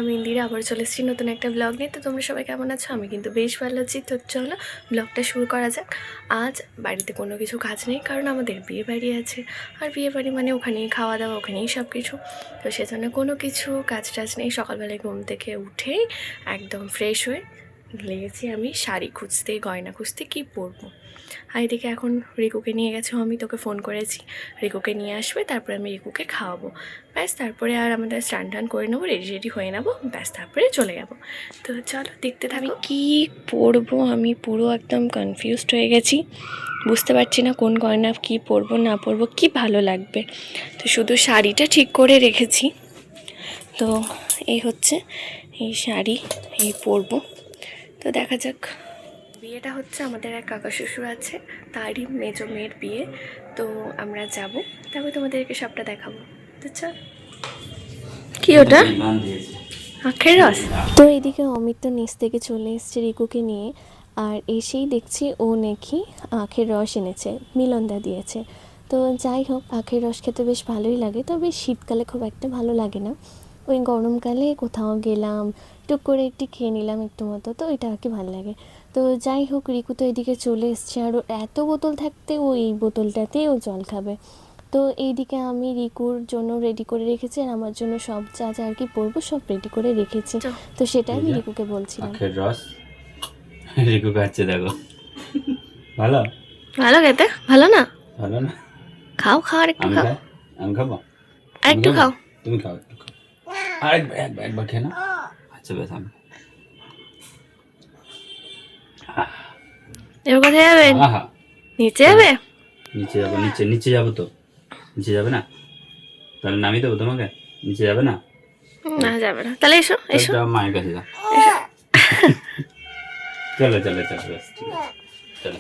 আমি ইন্দিরা আবার চলে এসেছি নতুন একটা ব্লগ নিয়ে। তো তোমরা সবাই কেমন আছো? আমি কিন্তু বেশ ভালো আছি। তো চলো ব্লগটা শুরু করা যাক। আজ বাড়িতে কোনো কিছু কাজ নেই, কারণ আমাদের বিয়ে বাড়ি আছে। আর বিয়ে বাড়ি মানে ওখানেই খাওয়া দাওয়া, ওখানেই সব কিছু। তো সেজন্য কোনো কিছু কাজ টাজ নেই। সকালবেলায় ঘুম থেকে উঠেই একদম ফ্রেশ হয়ে লেগেছি আমি শাড়ি খুঁজতে, গয়না খুঁজতে, কী পরবো। আর এদিকে এখন রিকুকে নিয়ে গেছে, আমি তোকে ফোন করেছি, রিকুকে নিয়ে আসবে, তারপরে আমি রিকুকে খাওয়াবো। ব্যাস, তারপরে আর আমাদের স্নান টান করে নেবো, রেডি রেডি হয়ে নেবো, ব্যাস তারপরে চলে যাবো। তো চলো দেখতে থাকো। কি পরবো আমি পুরো একদম কনফিউজড হয়ে গেছি, বুঝতে পারছি না কোন গয়না কী পরবো না পরবো, কি ভালো লাগবে। তো শুধু শাড়িটা ঠিক করে রেখেছি। তো এই হচ্ছে এই শাড়ি, এই পরবো। তো দেখা যাক। বিয়েটা হচ্ছে আমাদের এক কাকা শ্বশুর আছে, তারই মেজো মেয়ের বিয়ে। তো আমরা যাব, তারপরে তোমাদেরকে সবটা দেখাবো। তো চল। কি ওটা? আখের রস। তো এদিকে অমিত তো নিচ থেকে চলে এসছে রিকুকে নিয়ে, আর এসেই দেখছি ও নাকি আখের রস এনেছে, মিলনদা দিয়েছে। তো যাই হোক, আখের রস খেতে বেশ ভালোই লাগে, তবে শীতকালে খুব একটা ভালো লাগে না। ওই গরমকালে কোথাও গেলাম, টুক করে একটু খেয়ে নিলাম একটু মতো, তো এটা আর কি ভালো লাগে। তো যাই হোক, রিকু তো এদিকে চলে এসছে, আর এত বোতল থাকতে ও এই বোতলটাতেই ও জল খাবে। তো এইদিকে আমি রিকুর জন্য রেডি করে রেখেছি, আর আমার জন্য সব যা যা আর কি পরবো সব রেডি করে রেখেছি। তো সেটাই আমি রিকুকে বলছিলাম। আখের রস রিকু খাচ্ছে, দেখো। ভালো ভালো খেতে, ভালো না? ভালো না? খাও খাও, আর একটু খাও। আমি খাবো, আর একটু খাও। তুমি খাও, একটু খাও। আর একবার খেয়ে না। আচ্ছা বেশ, আমি এবার কোথায় যাবে? নিচে যাবে? নিচে যাবো, নিচে যাবো। তো নিচে যাবে না? তাহলে নামিয়ে দেবো তোমাকে। নিচে যাবে না? না যাবে না, তাহলে এসো এসো। যাও, মায়ের কাছে যাও। চলো চলো চলো, বেশ ঠিক আছে, চলো।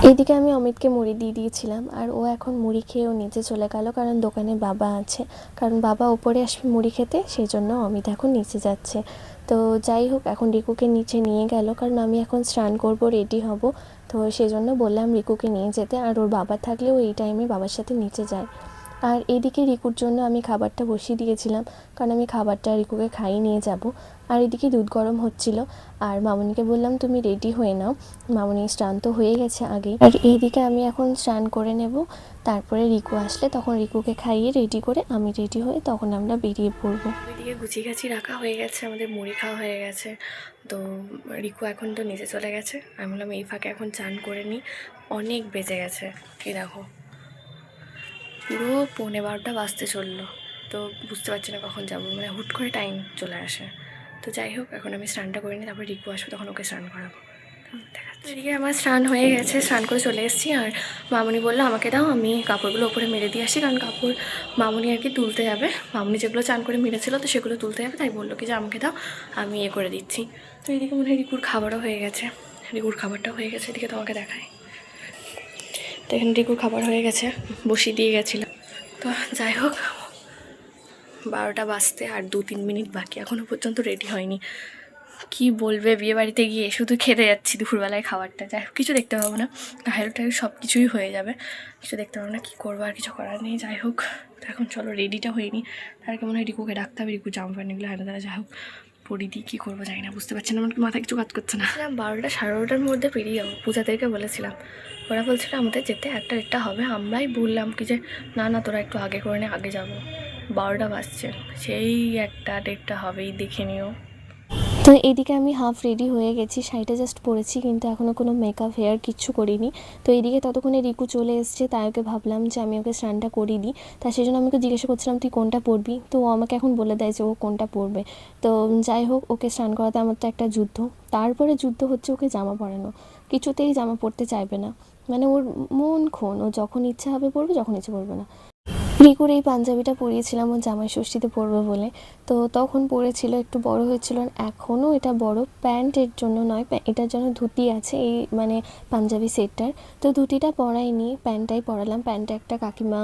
এইদিকে আমি অমিতকে মুড়ি দিয়ে দিয়েছিলাম, আর ও এখন মুড়ি খেয়েও নিচে চলে গেল, কারণ দোকানে বাবা আছে, কারণ বাবা ওপরে আসবে মুড়ি খেতে, সেই জন্য অমিত এখন নিচে যাচ্ছে। তো যাই হোক, এখন রিকুকে নিচে নিয়ে গেল, কারণ আমি এখন স্নান করব, রেডি হব। তো সেই জন্য বললাম রিকুকে নিয়ে যেতে, আর ওর বাবা থাকলেও এই টাইমে বাবার সাথে নিচে যায়। আর এদিকে রিকুর জন্য আমি খাবারটা বসিয়ে দিয়েছিলাম, কারণ আমি খাবারটা রিকুকে খাইয়ে নিয়ে যাব। আর এদিকে দুধ গরম হচ্ছিল, আর মামনিকে বললাম তুমি রেডি হয়ে নাও, মামনি স্নান তো হয়ে গেছে আগেই। আর এইদিকে আমি এখন স্নান করে নেব, তারপরে রিকু আসলে তখন রিকুকে খাইয়ে রেডি করে আমি রেডি হয়ে তখন আমরা বেরিয়ে পড়বো। এদিকে গুছি গাছি রাখা হয়ে গেছে, আমাদের মুড়ি খাওয়া হয়ে গেছে। তো রিকু এখন তো নিচে চলে গেছে, আমি বললাম এই ফাঁকে এখন চান করে নিই, অনেক বেজে গেছে। এই দেখো, পুরো 11:30 বাজতে চললো। তো বুঝতে পারছি না কখন যাবো, মানে হুট করে টাইম চলে আসে। তো যাই হোক, এখন আমি স্নানটা করে নিই, তারপর রিকু আসবে, তখন ওকে স্নান করাবো। দেখাচ্ছি। এদিকে আমার স্নান হয়ে গেছে, স্নান করে চলে এসেছি, আর মামনি বললো আমাকে দাও, আমি কাপড়গুলো ওপরে মেরে দিয়ে আসি, কারণ কাপড় মামনি আর কি তুলতে যাবে। মামনি যেগুলো চান করে মেরেছিলো, তো সেগুলো তুলতে যাবে, তাই বললো কি যে আমাকে দাও, আমি করে দিচ্ছি। তো এদিকে মনে হয় রিকুর খাবারও হয়ে গেছে, রিকুর খাবারটাও হয়ে গেছে, এদিকে তোমাকে দেখায়। তো এখানে রিকুর খাবার হয়ে গেছে, বসিয়ে দিয়ে গেছিলাম। তো যাই হোক, 12টা বাজতে আর 2-3 মিনিট বাকি, এখনও পর্যন্ত রেডি হয়নি। কি বলবে, বিয়ে বাড়িতে গিয়ে শুধু খেতে যাচ্ছি দুপুরবেলায় খাবারটা, যাই হোক কিছু দেখতে পাবো না, ঘায়ের টায়ের সব কিছুই হয়ে যাবে, কিছু দেখতে পাবো না, কী করবো, আর কিছু করার নেই। যাই হোক, এখন চলো, রেডিটা হয়নি, তার মনে হয় রিকুকে ডাকতে হবে, রিকু জামা প্যান্টগুলো হাতে তারা, যাই হোক পরি দিই, কী করবো জানি না, বুঝতে পারছি না, আমার মাথায় কিছু কাজ করছে না। 12টা 12:30-র মধ্যে পেরিয়ে যাবো, পূজাদেরকে বলেছিলাম, ওরা বলছিল আমাদের যেতে 1টা হবে, আমরাই বললাম কি যে না না তোরা একটু আগে করে নে, আগে যাবো। 12টা বাজছে, সেই 1টা-1:30 হবেই, দেখে নিও। তো এদিকে আমি হাফ রেডি হয়ে গেছি, শাড়িটা জাস্ট পরেছি, কিন্তু এখনও কোনো মেকআপ হেয়ার কিচ্ছু করিনি। তো এইদিকে ততক্ষণে রিকু চলে এসছে, তাই ওকে ভাবলাম যে আমি ওকে স্নানটা করিয়ে দিই, তা সেই জন্য আমি ওকে জিজ্ঞাসা করছিলাম তুই কোনটা পরবি, তো ও আমাকে এখন বলে দেয় যে ও কোনটা পরবে। তো যাই হোক, ওকে স্নান করাতে আমার তো একটা যুদ্ধ, তারপরে যুদ্ধ হচ্ছে ওকে জামা পরানো, কিছুতেই জামা পরতে চাইবে না, মানে ওর মন খন, ও যখন ইচ্ছা হবে পরবে, যখন ইচ্ছে পরবে না। রিকুর এই পাঞ্জাবিটা পরিয়েছিলাম ও জামাই ষষ্ঠীতে পরবে বলে, তো তখন পরেছিল, একটু বড় হয়েছিল, এখনও এটা বড়, প্যান্টের জন্য নয়, এটার জন্য ধুতি আছে এই মানে পাঞ্জাবি সেটটার, তো ধুতিটা পরাইনি, প্যান্টটাই পরালাম। প্যান্টটা একটা কাকিমা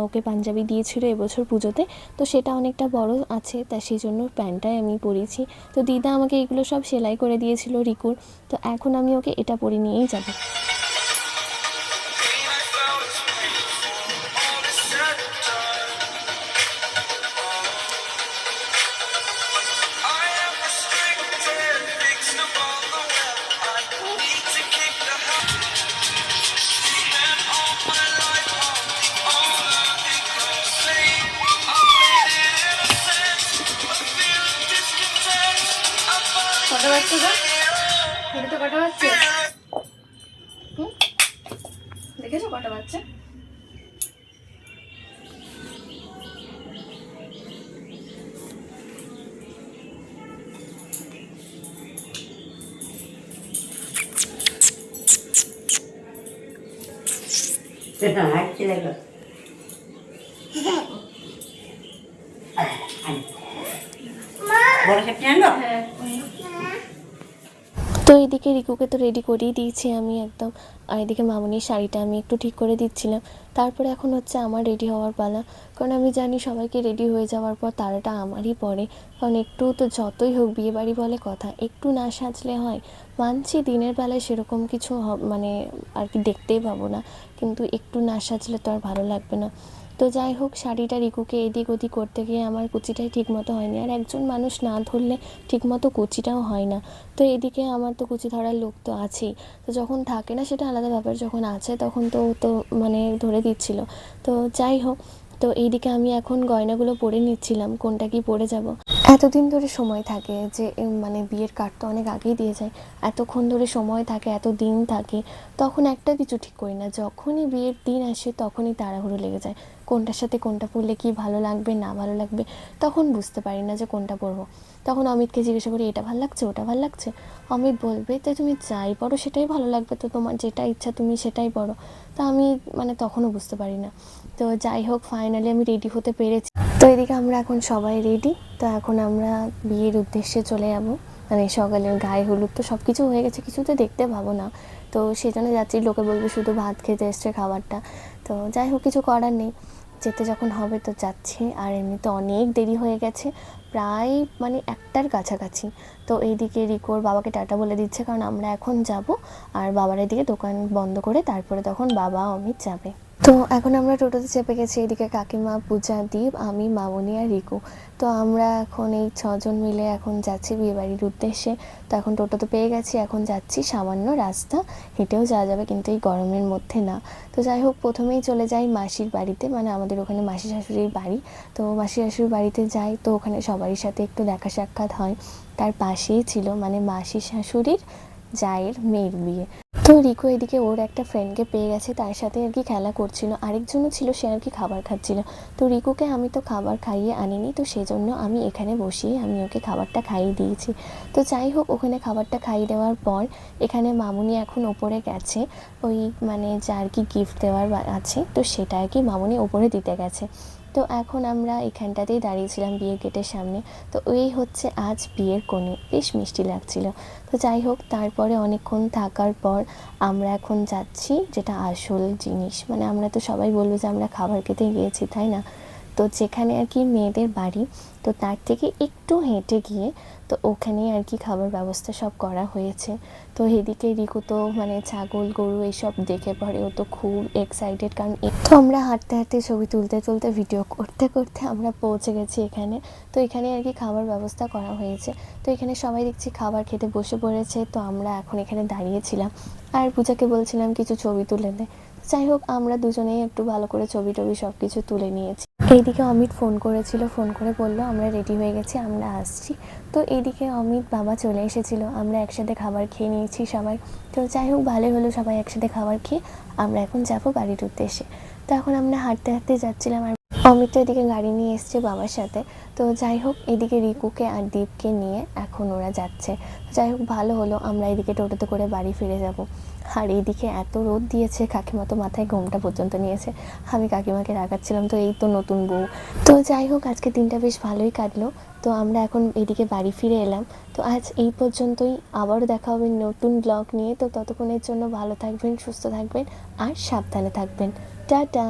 ওকে পাঞ্জাবি দিয়েছিল এবছর পুজোতে, তো সেটা অনেকটা বড় আছে, তাই সেই জন্য প্যান্টটাই আমি পরিয়েছি। তো দিদা আমাকে এগুলো সব সেলাই করে দিয়েছিল রিকুর, তো এখন আমি ওকে এটা পরে নিয়েই যাবো। কটা বাচ্চা গো? ঘড়িতে কটা বাচ্চা? হুম, দেখেছো কটা বাচ্চা? হাঁটছে দেখো। বড় সেপটি আনবো? হ্যাঁ। তো এদিকে রিকুকে তো রেডি করেই দিয়েছি আমি একদম, আর এদিকে মামনির শাড়িটা আমি একটু ঠিক করে দিচ্ছিলাম। তারপরে এখন হচ্ছে আমার রেডি হওয়ার পালা, কারণ আমি জানি সবাইকে রেডি হয়ে যাওয়ার পর তারাটা আমারই পড়ে। কারণ একটু তো যতই হোক বিয়েবাড়ি বলে কথা, একটু না সাজলে হয়। মানছি দিনের বেলায় সেরকম কিছু মানে আর কি দেখতেই পাবো না, কিন্তু একটু না সাজলে তো আর ভালো লাগবে না। তো যাই হোক, শাড়িটা রিকুকে এদিক ওদিক করতে গিয়ে আমার কুচিটাই ঠিকমতো হয়নি, আর একজন মানুষ না ধরলে ঠিকমতো কুচিটাও হয় না। তো এদিকে আমার তো কুচি ধরার লোক তো আছেই, তো যখন থাকে না সেটা আলাদা ব্যাপার, যখন আছে তখন তো ও তো মানে ধরে দিচ্ছিল। তো যাই হোক, তো এইদিকে আমি এখন গয়নাগুলো পরে নিচ্ছিলাম, কোনটা কি পরে যাব। এতদিন ধরে সময় থাকে যে মানে বিয়ের কার্ড তো অনেক আগেই দিয়ে যায়, এতক্ষণ ধরে সময় থাকে, এত দিন থাকে, তখন একটা কিছু ঠিক করি না। যখনই বিয়ের দিন আসে তখনই তাড়াহুড়ো লেগে যায়, কোনটার সাথে কোনটা পরলে কি ভালো লাগবে না ভালো লাগবে, তখন বুঝতে পারি না যে কোনটা পরবো। তখন অমিতকে জিজ্ঞাসা করি এটা ভালো লাগছে ওটা ভালো লাগছে, অমিত বলবে তো তুমি যাই পড়ো সেটাই ভালো লাগবে, তো তোমার যেটা ইচ্ছা তুমি সেটাই পড়ো। তো আমি মানে তখনও বুঝতে পারি না। তো যাই হোক, ফাইনালি আমি রেডি হতে পেরেছি। তো এদিকে আমরা এখন সবাই রেডি, তো এখন আমরা বিয়ের উদ্দেশ্যে চলে যাব। মানে সকালের গায়ে হলুদ তো সব কিছু হয়ে গেছে, কিছুতে দেখতে পাবো না, তো সেজন্য যাচ্ছি। লোকে বলবে শুধু ভাত খেতে এসছে খাবারটা, তো যাই হোক কিছু করার নেই, যেতে যখন হবে তো যাচ্ছি। আর এমনিতে অনেক দেরি হয়ে গেছে, প্রায় মানে 1টার কাছাকাছি। তো এইদিকে রিকোর বাবাকে টাটা বলে দিচ্ছে, কারণ আমরা এখন যাব, আর বাবার এদিকে দোকান বন্ধ করে তারপরে তখন বাবা অমিত যাবে। তো এখন আমরা টোটোতে চেপে গেছি, এদিকে কাকিমা, পূজা, দীপ, আমি, মামনি আর রিকু। তো আমরা এখন এই 6জন মিলে এখন যাচ্ছি বিয়েবাড়ির উদ্দেশ্যে। তো এখন টোটোতে পেয়ে গেছি, এখন যাচ্ছি। সামান্য রাস্তা, হেঁটেও যাওয়া যাবে, কিন্তু এই গরমের মধ্যে না। তো যাই হোক, প্রথমেই চলে যাই মাসির বাড়িতে, মানে আমাদের ওখানে মাসি শাশুড়ির বাড়ি। তো মাসি শাশুড়ির বাড়িতে যাই, তো ওখানে সবারই সাথে একটু দেখা সাক্ষাৎ হয়। তার পাশেই ছিল মানে মাসি শাশুড়ির জায়ের মেয়ের বিয়ে। তো রিকু এদিকে ওর একটা ফ্রেন্ডকে পেয়ে গেছে, তার সাথে আর কি খেলা করছিল, আরেকজনও ছিল, সে আর কি খাবার খাচ্ছিল। তো রিকুকে আমি তো খাবার খাইয়ে আনিনি, তো সেজন্য আমি এখানে বসিয়ে আমি ওকে খাবারটা খাইয়ে দিয়েছি। তো যাই হোক, ওখানে খাবারটা খাইয়ে দেওয়ার পর এখানে মামুনি এখন ওপরে গেছে, ওই মানে যার কি গিফট দেওয়ার আছে, তো সেটা আর কি মামুনি ওপরে দিতে গেছে। তো এখন আমরা এখানটাতেই দাঁড়িয়েছিলাম বিয়ের গেটের সামনে। তো এই হচ্ছে আজ বিয়ের কনে, বেশ মিষ্টি লাগছিল। তো যাই হোক, তারপরে অনেকক্ষণ থাকার পর আমরা এখন যাচ্ছি যেটা আসল জিনিস, মানে আমরা তো সবাই বলবো যে আমরা খাবার খেতে গিয়েছি, তাই না? তো যেখানে আর কি মেয়েদের বাড়ি, তো তার থেকে একটু হেঁটে গিয়ে তো ওখানে আর কি খাবার ব্যবস্থা সব করা হয়েছে। তো এদিকে রিকু তো মানে ছাগল গরু এইসব দেখে পরে ও তো খুব এক্সাইটেড, কারণ তো আমরা হাঁটতে হাঁটতে ছবি তুলতে তুলতে ভিডিও করতে করতে আমরা পৌঁছে গেছি এখানে। তো এখানে আর কি খাবার ব্যবস্থা করা হয়েছে। তো এখানে সবাই দেখছি খাবার খেতে বসে পড়েছে, তো আমরা এখন এখানে দাঁড়িয়েছিলাম আর পূজাকে বলছিলাম কিছু ছবি তুলে দে। যাই হোক, আমরা দুজনেই একটু ভালো করে ছবি টবি সব কিছু তুলে নিয়েছি। এইদিকে অমিত ফোন করেছিল, ফোন করে বললো আমরা রেডি হয়ে গেছি, আমরা আসছি। তো এইদিকে অমিত বাবা চলে এসেছিলো, আমরা একসাথে খাবার খেয়ে নিয়েছি সবাই। তো যাই হোক, ভালোই হলো, সবাই একসাথে খাবার খেয়ে আমরা এখন যাবো বাড়ির উদ্দেশ্যে। তো এখন আমরা হাঁটতে হাঁটতে যাচ্ছিলাম, আর অমিত তো এদিকে গাড়ি নিয়ে এসছে বাবার সাথে। তো যাই হোক, এদিকে রিকুকে আর দীপকে নিয়ে এখন ওরা যাচ্ছে। যাই হোক, ভালো হলো, আমরা এদিকে টোটোতে করে বাড়ি ফিরে যাব। আর এইদিকে এত রোদ দিয়েছে, কাকিমা তো মাথায় ঘোমটা পর্যন্ত নিয়েছে। আমি কাকিমাকে রাগাচ্ছিলাম, তো এই তো নতুন বউ। তো যাই হোক, আজকে দিনটা বেশ ভালোই কাটলো। তো আমরা এখন এদিকে বাড়ি ফিরে এলাম। তো আজ এই পর্যন্তই, আবারও দেখা হবে নতুন ব্লগ নিয়ে। তো ততক্ষণের জন্য ভালো থাকবেন, সুস্থ থাকবেন আর সাবধানে থাকবেন। টাটা।